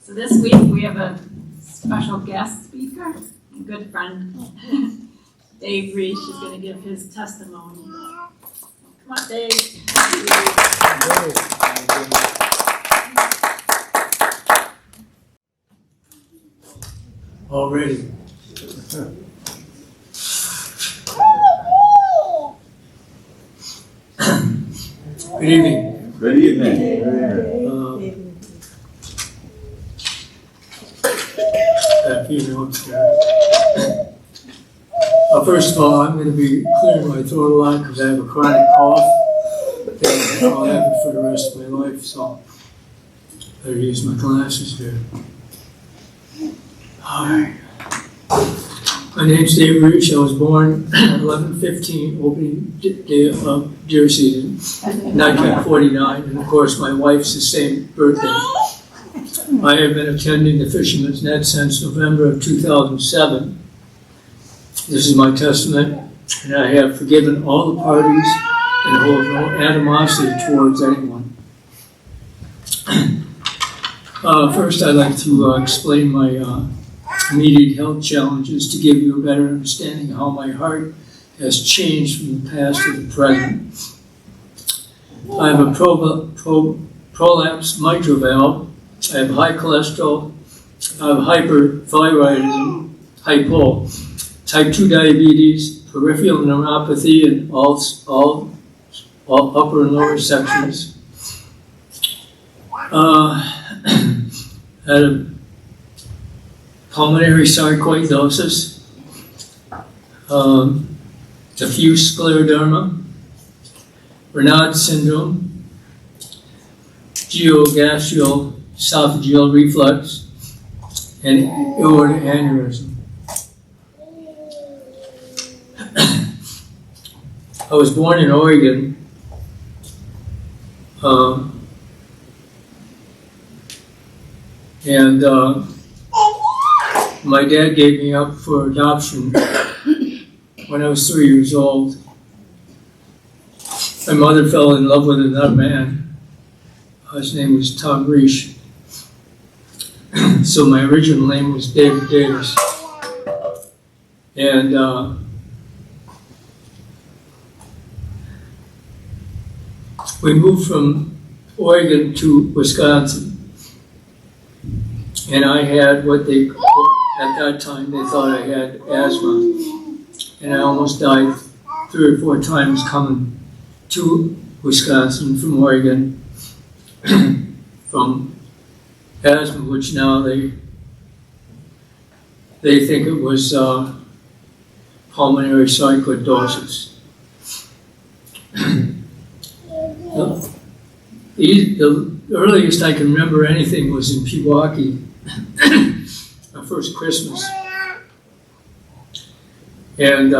So this week we have a special guest speaker, a good friend. Dave Reisch is going to give his testimony. Come on, Dave. Already. Good evening. Good evening. That few notes there. First of all, I'm going to be clearing my throat a lot because I have a chronic cough. And I'll have it for the rest of my life, so I better use my glasses here. Hi. My name's Dave Reisch. I was born 11/15, opening day of deer season, 1949, and of course my wife's the same birthday. I have been attending the Fisherman's Net since November of 2007. This is my testament, and I have forgiven all the parties and hold no animosity towards anyone. First, I'd like to explain my immediate health challenges to give you a better understanding of how my heart has changed from the past to the present. I have a prolapsed mitral valve. I have high cholesterol. I have hyperthyroidism, hypo, type 2 diabetes, peripheral neuropathy, and all upper and lower sections. Had a pulmonary sarcoidosis, diffuse scleroderma, Raynaud syndrome, gastroesophageal reflux, and aortic aneurysm. I was born in Oregon. My dad gave me up for adoption when I was 3 years old. My mother fell in love with another man. His name was Tom Reisch. So my original name was David Davis. And we moved from Oregon to Wisconsin. And I had what they, at that time, they thought I had asthma. And I almost died 3 or 4 times coming to Wisconsin from Oregon from asthma, which now they think it was pulmonary sarcoidosis. The earliest I can remember anything was in Pewaukee, my first Christmas. And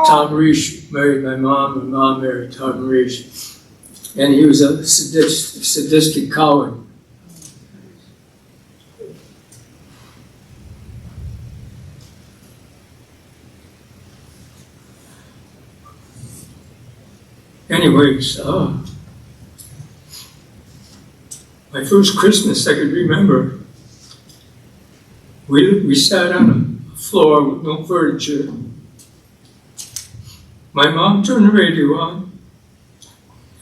Tom Reisch married my mom, and mom married Tom Reisch. And he was a sadistic coward. Anyways, my first Christmas I could remember, we sat on a floor with no furniture. My mom turned the radio on,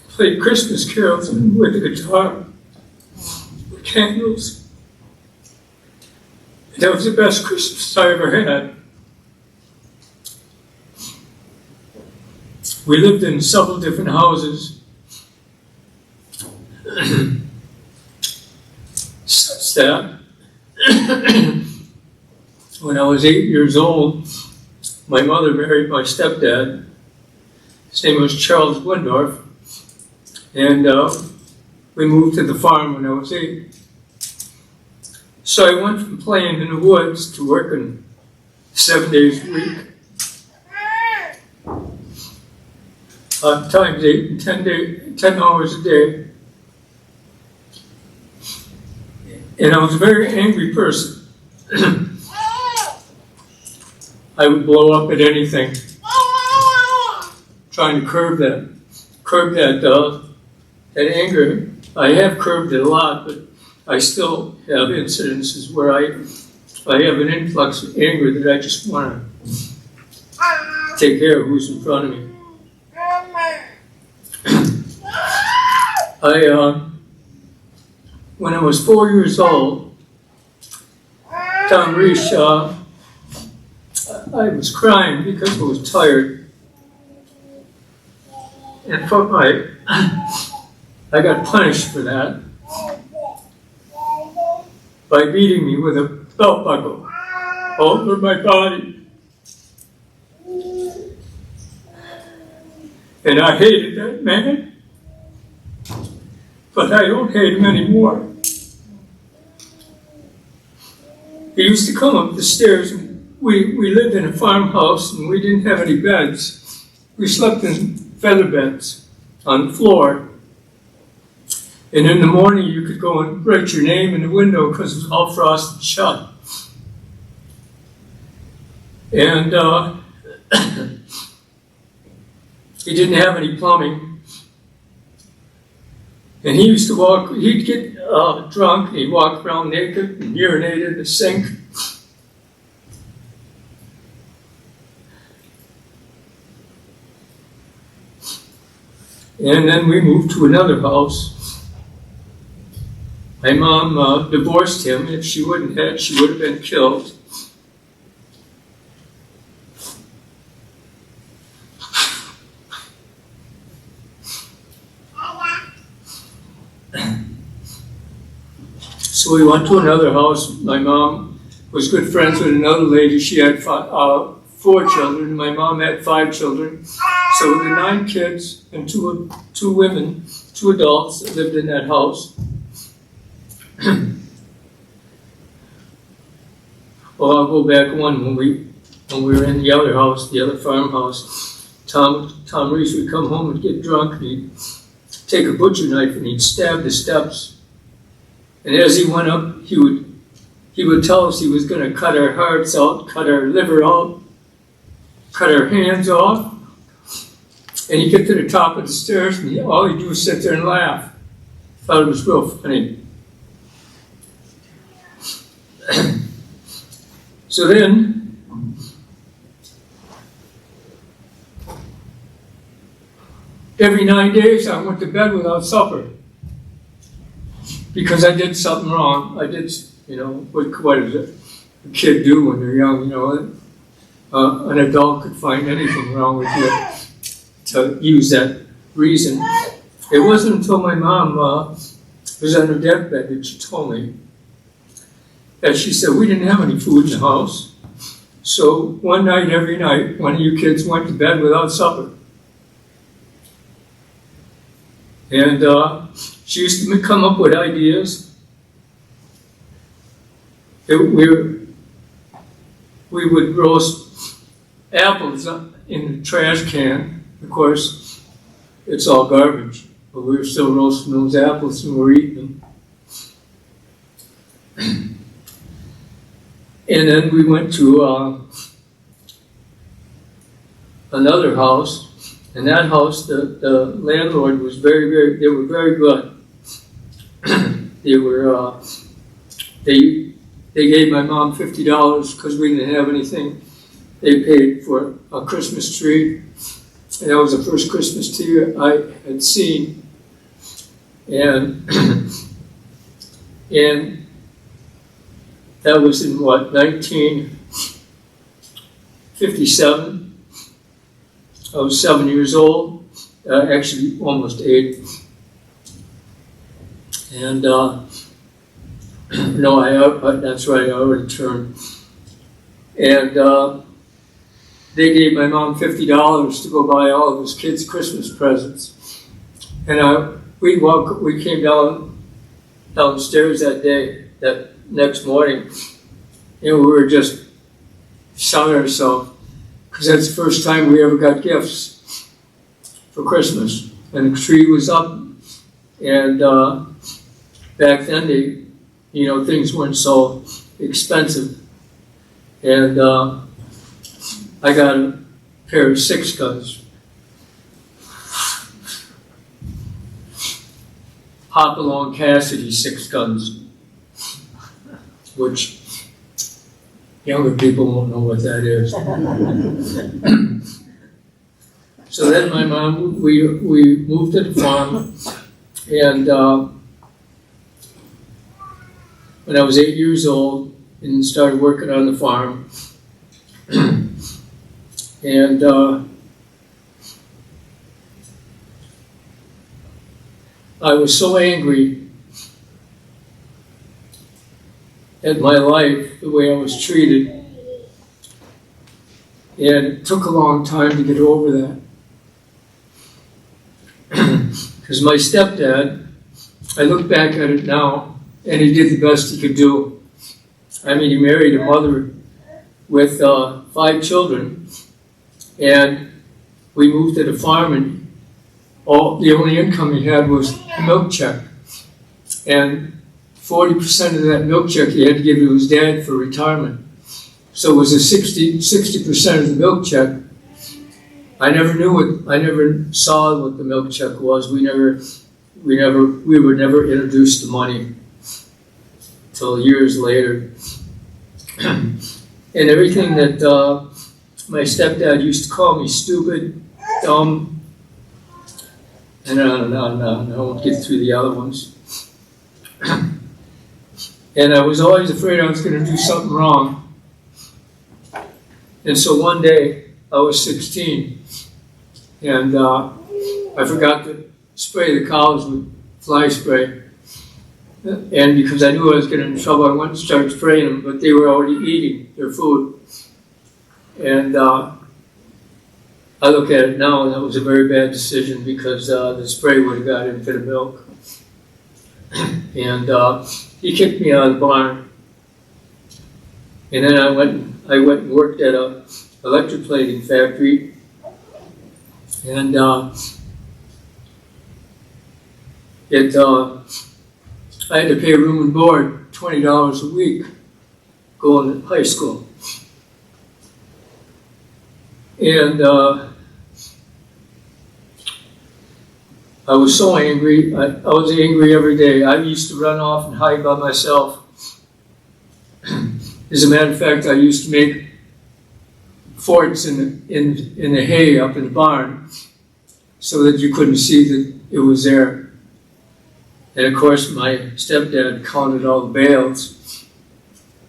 played Christmas carols with a guitar, with candles. And that was the best Christmas I ever had. We lived in several different houses, such that when I was 8 years old, my mother married my stepdad. His name was Charles Wendorf, and we moved to the farm when I was 8. So I went from playing in the woods to working 7 days a week. Times 8 and 10 hours a day. And I was a very angry person. I would blow up at anything, trying to curb that anger. I have curbed it a lot, but I still have incidences where I have an influx of anger that I just want to take care of who's in front of me. When I was 4 years old, Reisch, I was crying because I was tired. And I got punished for that by beating me with a belt buckle over my body. And I hated that man, but I don't hate him anymore. He used to come up the stairs. We lived in a farmhouse and we didn't have any beds. We slept in feather beds on the floor. And in the morning you could go and write your name in the window because it was all frosted shut. And he didn't have any plumbing. And he used to walk, he'd get drunk, and he'd walk around naked and urinate in the sink. And then we moved to another house. My mom divorced him. If she wouldn't have, she would have been killed. So we went to another house. My mom was good friends with another lady. She had 4 children. My mom had 5 children. So the 9 kids and two women, 2 adults that lived in that house. Well, I'll go back one. When we were in the other house, the other farmhouse, Tom Reisch would come home and get drunk, and he'd take a butcher knife and he'd stab the steps. And as he went up, he would tell us he was going to cut our hearts out, cut our liver out, cut our hands off. And he'd get to the top of the stairs, and all he'd do was sit there and laugh. Thought it was real funny. So then, every 9 days I went to bed without supper. Because I did something wrong. I did, what does a kid do when they're young, an adult could find anything wrong with you to use that reason. It wasn't until my mom was on her deathbed that she told me that she said, we didn't have any food in the house. So one night, every night, one of you kids went to bed without supper. And she used to come up with ideas. We would roast apples in the trash can. Of course, it's all garbage, but we were still roasting those apples and we were eating them. And then we went to another house. In that house, the landlord was they were very good. They gave my mom $50 because we didn't have anything. They paid for a Christmas tree. And that was the first Christmas tree I had seen. And that was in 1957. I was 7 years old, actually almost 8. And that's right, I already turned. And they gave my mom $50 to go buy all of his kids' Christmas presents. And we came downstairs that next morning, and we were just shouting ourselves, because that's the first time we ever got gifts for Christmas. And the tree was up, and back then things weren't so expensive. And I got a pair of 6 guns. Hopalong Cassidy 6 guns, which younger people won't know what that is. So then my mom, we moved to the farm, and when I was 8 years old and started working on the farm, and I was so angry at my life, the way I was treated, and it took a long time to get over that. Because my stepdad, I look back at it now, and he did the best he could do. I mean, he married a mother with 5 children, and we moved to the farm, and the only income he had was a milk check. And 40% of that milk check he had to give to his dad for retirement. So it was a 60% of the milk check. I never saw what the milk check was. We were never introduced to money till years later. And everything that my stepdad used to call me stupid, dumb, and on and on and on. I won't get through the other ones. And I was always afraid I was going to do something wrong. And so one day, I was 16, and I forgot to spray the cows with fly spray. And because I knew I was getting in trouble, I went and started spraying them, but they were already eating their food. And I look at it now, and that was a very bad decision because the spray would have got into the milk. And he kicked me out of the barn. And then I went and worked at a electroplating factory. And I had to pay room and board $20 a week going to high school. And I was so angry. I was angry every day. I used to run off and hide by myself. As a matter of fact, I used to make forts in the hay up in the barn so that you couldn't see that it was there. And of course, my stepdad counted all the bales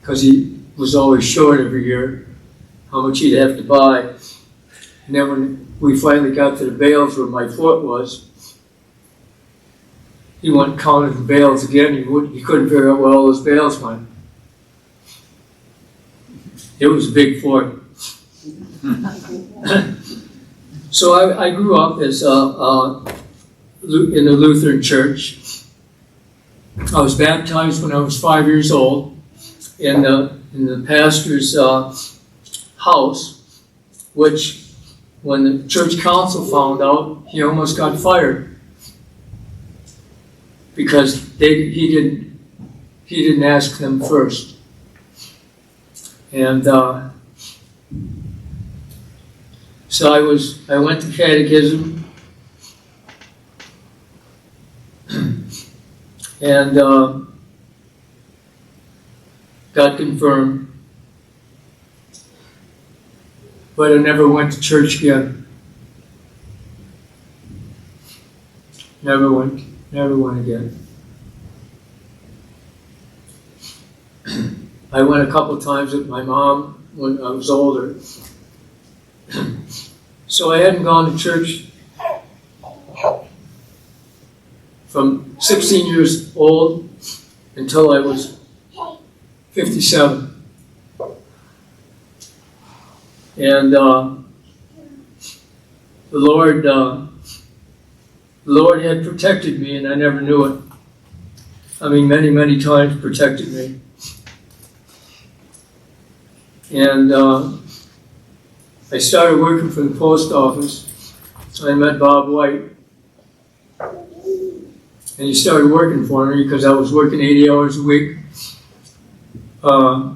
because he was always short every year how much he'd have to buy. And then when we finally got to the bales where my fort was, he went and counted the bales again. He couldn't figure out where all those bales went. It was a big fort. So I grew up as in the Lutheran church. I was baptized when I was 5 years old in the pastor's house, which when the church council found out, he almost got fired because he didn't ask them first. And so I went to catechism and got confirmed, but I never went to church again. Never went again. I went a couple times with my mom when I was older. So I hadn't gone to church from 16 years old until I was 57. And the Lord had protected me, and I never knew it. I mean, many, many times protected me. And I started working for the post office. I met Bob White. And he started working for me because I was working 80 hours a week. I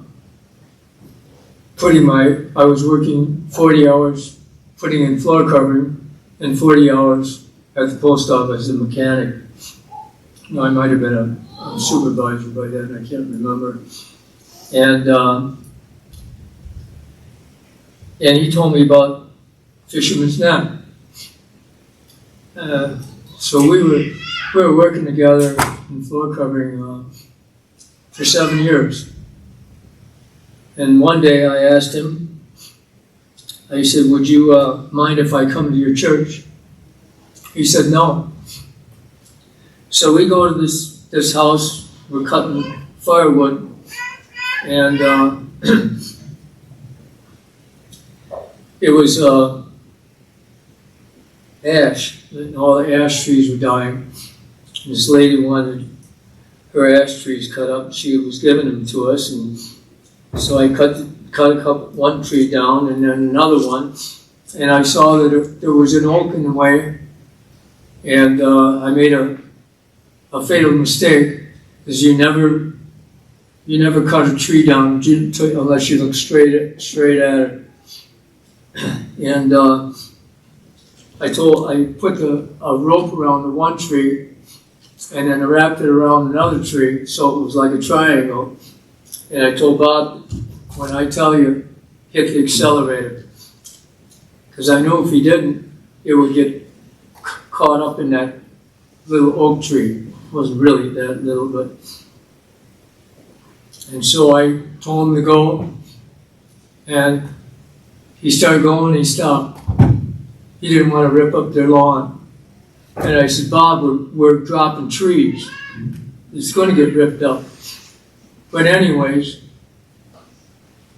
was working 40 hours putting in floor covering and 40 hours at the post office as a mechanic. No, I might have been a supervisor by then, I can't remember. And he told me about Fisherman's Net. So we were working together in floor covering for 7 years. And one day I asked him, I said, would you mind if I come to your church? He said no. So we go to this house, we're cutting firewood, and it was ash, and all the ash trees were dying. This lady wanted her ash trees cut up, she was giving them to us, and so I cut one tree down and then another one, and I saw that there was an oak in the way, and I made a fatal mistake, because you never cut a tree down unless you look straight at it. And I put a rope around the one tree, and then I wrapped it around another tree, so it was like a triangle. And I told Bob, when I tell you, hit the accelerator, because I knew if he didn't, it would get caught up in that little oak tree. It wasn't really that little, but. And so I told him to go, and he started going, and he stopped. He didn't want to rip up their lawn. And I said, Bob, we're dropping trees. It's going to get ripped up. But anyways,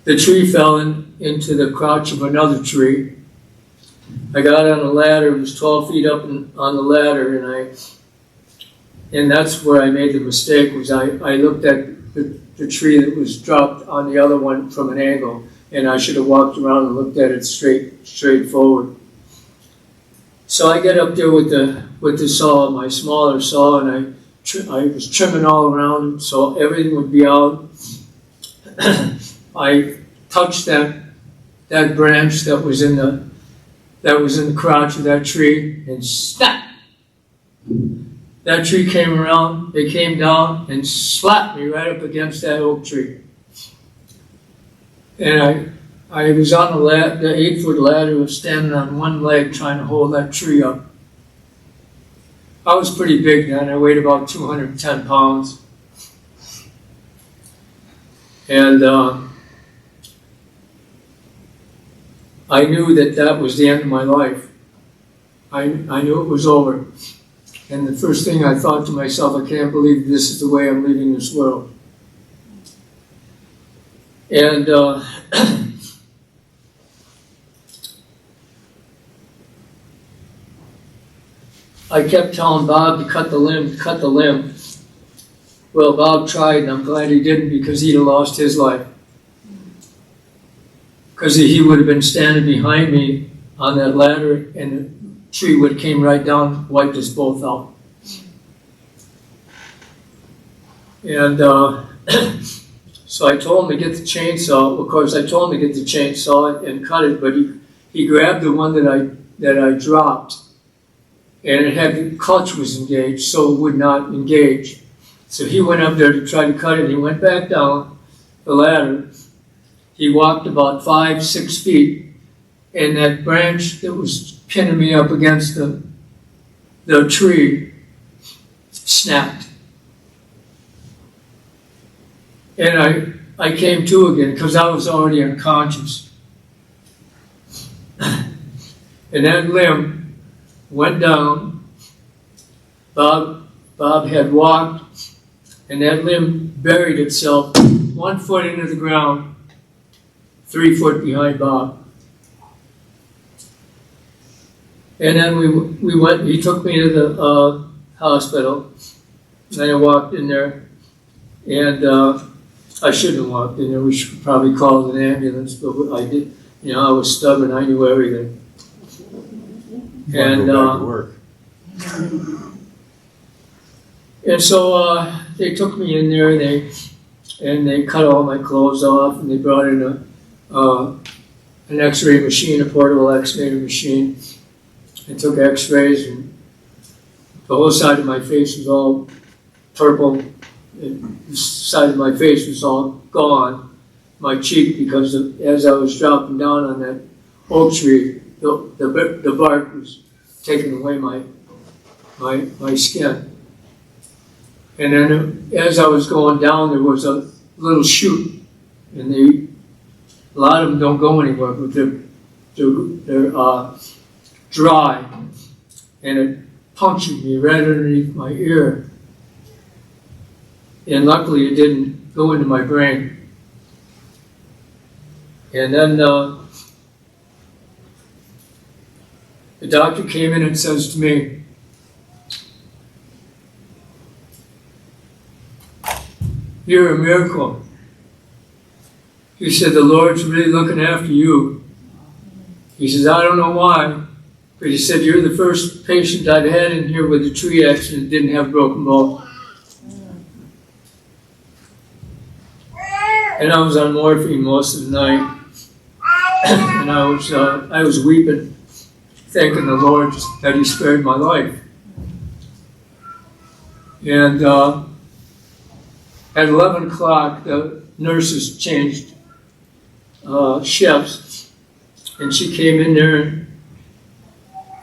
the tree fell into the crotch of another tree. I got on a ladder, it was 12 feet up on the ladder, and that's where I made the mistake, was I looked at the tree that was dropped on the other one from an angle, and I should have walked around and looked at it straight forward. So I get up there with the saw, my smaller saw, and I was trimming all around it so everything would be out. I touched that branch that was in the crotch of that tree, and snap! That tree came around, it came down and slapped me right up against that oak tree. And I was on the 8-foot ladder, was standing on one leg trying to hold that tree up. I was pretty big then, I weighed about 210 pounds. And I knew that was the end of my life. I knew it was over. And the first thing I thought to myself, I can't believe this is the way I'm leaving this world. And I kept telling Bob to cut the limb. Well, Bob tried, and I'm glad he didn't, because he'd have lost his life. Because he would have been standing behind me on that ladder, and the tree would have came right down, wiped us both out. And so I told him to get the chainsaw. Of course, I told him to get the chainsaw and cut it, but he grabbed the one that I dropped, and it had the clutch was engaged, so it would not engage. So he went up there to try to cut it. He went back down the ladder. He walked about 5-6 feet, and that branch that was pinning me up against the tree snapped. And I came to again, because I was already unconscious. And that limb went down. Bob had walked, and that limb buried itself 1 foot into the ground, 3 foot behind Bob. And then we went, he took me to the hospital, and I walked in there, and I shouldn't have walked in there. We should probably call an ambulance, but I did. I was stubborn. I knew everything. And go back to work. And so they took me in there, and they cut all my clothes off, and they brought in an X-ray machine, a portable X-ray machine, and took X-rays, and the whole side of my face was all purple. The side of my face was all gone. My cheek, because as I was dropping down on that oak tree, the bark was taking away my skin. And then as I was going down, there was a little chute, and a lot of them don't go anywhere, but they're dry, and it punctured me right underneath my ear. And luckily it didn't go into my brain. And then the doctor came in and says to me, "You're a miracle." He said, "The Lord's really looking after you." He says, "I don't know why," but he said, "You're the first patient I've had in here with a tree accident that didn't have broken bone." And I was on morphine most of the night, and I was weeping, thanking the Lord that He spared my life. And at 11 o'clock, the nurses changed shifts, and she came in there,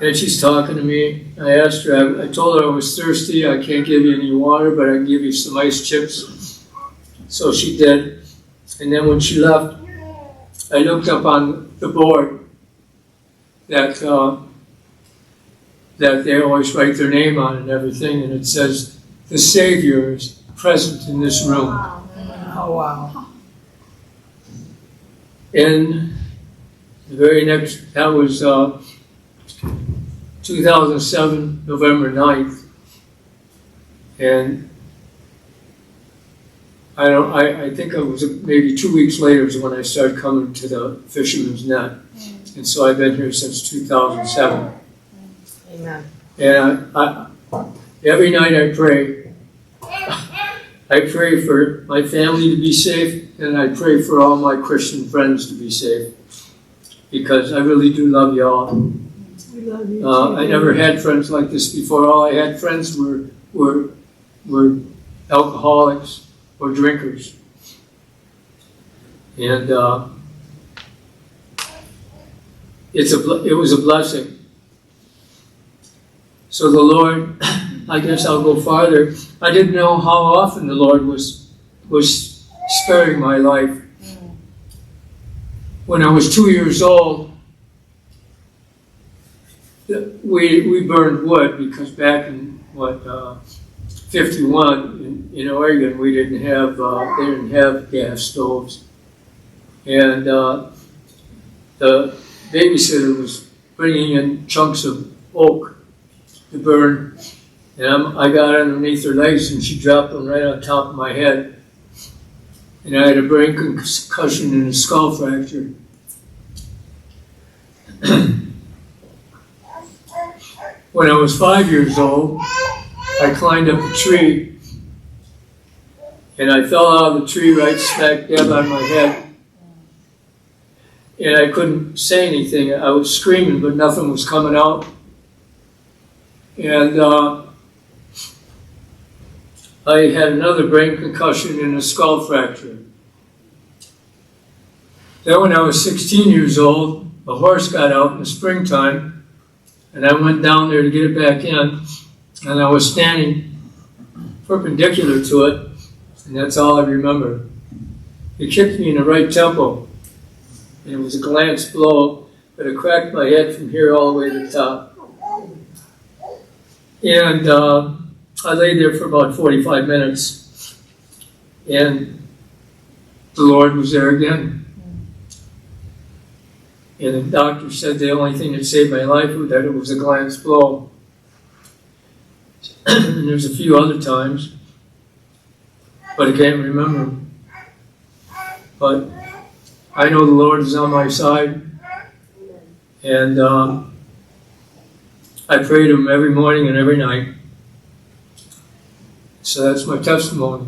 and she's talking to me. I asked her, I told her I was thirsty. I can't give you any water, but I can give you some ice chips. So she did. And then when she left, I looked up on the board that they always write their name on and everything, and it says, "The Savior is present in this room." Oh, wow. And the very next, that was 2007, November 9th. And I think it was maybe 2 weeks later is when I started coming to the Fisherman's Net. And so I've been here since 2007. Amen. And every night I pray. I pray for my family to be safe, and I pray for all my Christian friends to be safe. Because I really do love you all. We love you too. I never had friends like this before. All I had friends were alcoholics or drinkers. And it was a blessing. So the Lord, I guess I'll go farther. I didn't know how often the Lord was sparing my life. When I was 2 years old, we burned wood because back in 51 in Oregon they didn't have gas stoves, and the babysitter was bringing in chunks of oak to burn, and I got underneath her legs and she dropped them right on top of my head, and I had a brain concussion and a skull fracture. When I was 5 years old, I climbed up a tree, and I fell out of the tree right smack dab on my head. And I couldn't say anything. I was screaming, but nothing was coming out. And I had another brain concussion and a skull fracture. Then when I was 16 years old, a horse got out in the springtime, and I went down there to get it back in, and I was standing perpendicular to it, and that's all I remember. It kicked me in the right temple, and it was a glance blow, but it cracked my head from here all the way to the top. And I lay there for about 45 minutes, and the Lord was there again. And the doctor said the only thing that saved my life was that it was a glance blow. And there's a few other times, but I can't remember. But I know the Lord is on my side, and I pray to Him every morning and every night. So that's my testimony.